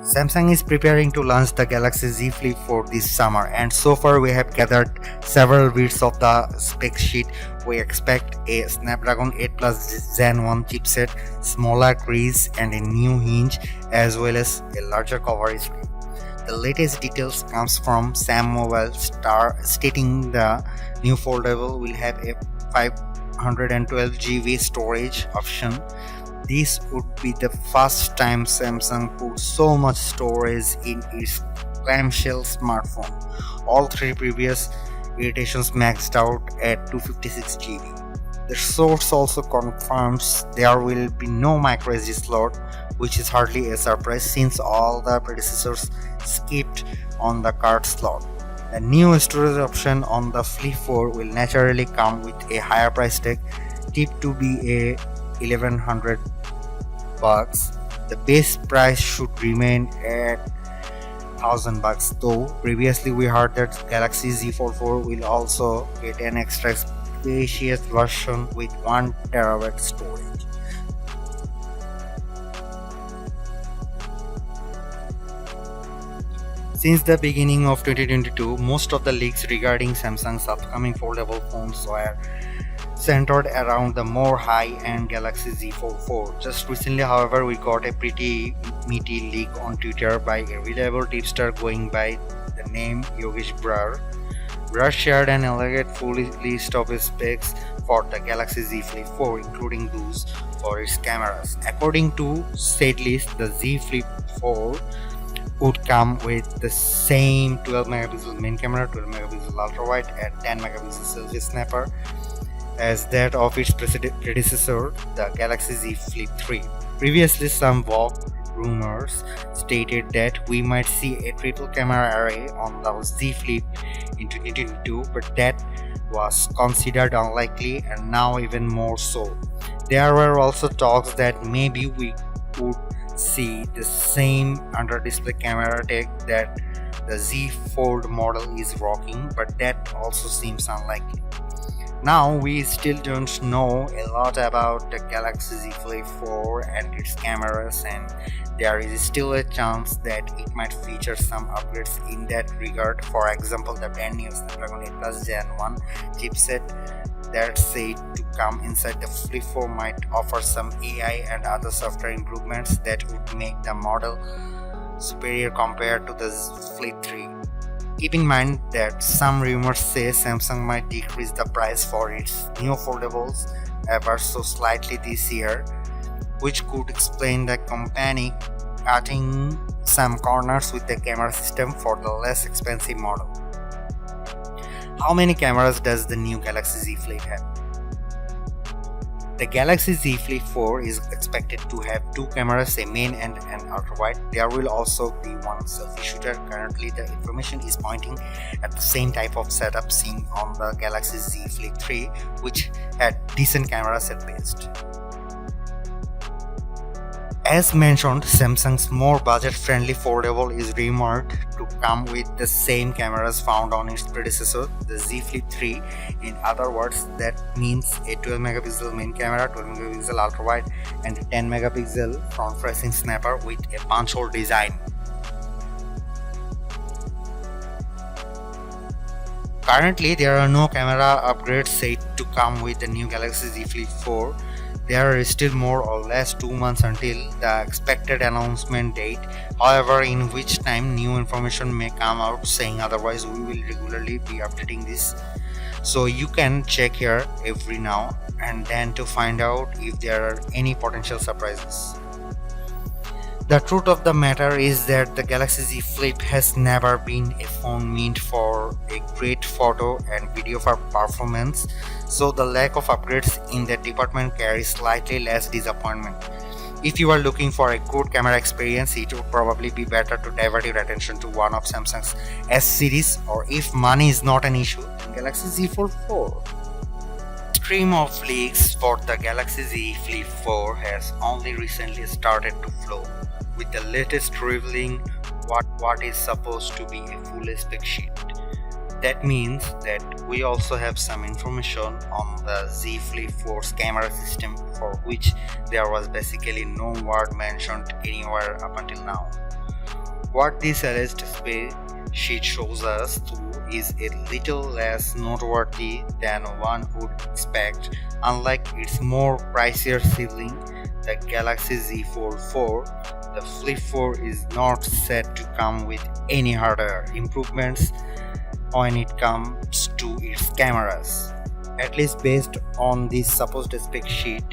Samsung is preparing to launch the Galaxy Z Flip 4 this summer, and so far we have gathered several bits of the spec sheet. We expect a Snapdragon 8 Plus Gen 1 chipset, smaller crease and a new hinge, as well as a larger cover screen. The latest details comes from Sam Mobile Star, stating the new foldable will have a 512 GB storage option. This would be the first time Samsung put so much storage in its clamshell smartphone. All three previous iterations maxed out at 256 GB. The source also confirms there will be no microSD slot, which is hardly a surprise since all the predecessors skipped on the card slot. The new storage option on the Flip 4 will naturally come with a higher price tag, tipped to be a $1,100. The base price should remain at $1,000, though previously we heard that Galaxy Z Fold 4 will also get an extra spacious version with 1TB storage. Since the beginning of 2022, most of the leaks regarding Samsung's upcoming foldable phones were centered around the more high-end Galaxy Z Fold 4. Just recently, however, we got a pretty meaty leak on Twitter by a reliable tipster going by the name Yogesh Brar. Brar shared an elaborate full list of specs for the Galaxy Z Flip 4, including those for its cameras. According to said list, the Z Flip 4 would come with the same 12-megapixel main camera, 12-megapixel ultra-wide and 10-megapixel selfie snapper as that of its predecessor, the Galaxy Z Flip 3. Previously, some vague rumors stated that we might see a triple camera array on the Z Flip in 2022, but that was considered unlikely and now even more so. There were also talks that maybe we would see the same under-display camera tech that the Z Fold model is rocking, but that also seems unlikely. Now we still don't know a lot about the Galaxy Z Flip 4 and its cameras, and there is still a chance that it might feature some upgrades in that regard. For example, the brand new Snapdragon 8 Plus Gen 1 chipset that's said to come inside the Flip 4 might offer some AI and other software improvements that would make the model superior compared to the Flip 3. Keep in mind that some rumors say Samsung might decrease the price for its new foldables ever so slightly this year, which could explain the company cutting some corners with the camera system for the less expensive model. How many cameras does the new Galaxy Z Flip have? The Galaxy Z Flip 4 is expected to have two cameras, a main and an ultra-wide. There will also be one selfie shooter. Currently, the information is pointing at the same type of setup seen on the Galaxy Z Flip 3, which had decent cameras at best. As mentioned, Samsung's more budget-friendly foldable is rumored to come with the same cameras found on its predecessor, the Z Flip 3. In other words, that means a 12-megapixel main camera, 12-megapixel ultra-wide, and a 10-megapixel front-facing snapper with a punch-hole design. Currently, there are no camera upgrades said to come with the new Galaxy Z Flip 4. There is still more or less 2 months until the expected announcement date, however, in which time new information may come out saying otherwise. We will regularly be updating this, so you can check here every now and then to find out if there are any potential surprises. The truth of the matter is that the Galaxy Z Flip has never been a phone meant for a great photo and video performance, so the lack of upgrades in that department carries slightly less disappointment. If you are looking for a good camera experience, it would probably be better to divert your attention to one of Samsung's S series, or if money is not an issue, then Galaxy Z Fold 4. Stream of leaks for the Galaxy Z Flip 4 has only recently started to flow, with the latest revealing what is supposed to be a full spec sheet. That means that we also have some information on the Z Flip 4's camera system, for which there was basically no word mentioned anywhere up until now. What this alleged spec sheet shows us through is a little less noteworthy than one would expect. Unlike its more pricier sibling, the Galaxy Z Fold 4, the Flip 4 is not set to come with any hardware improvements when it comes to its cameras. At least based on this supposed spec sheet,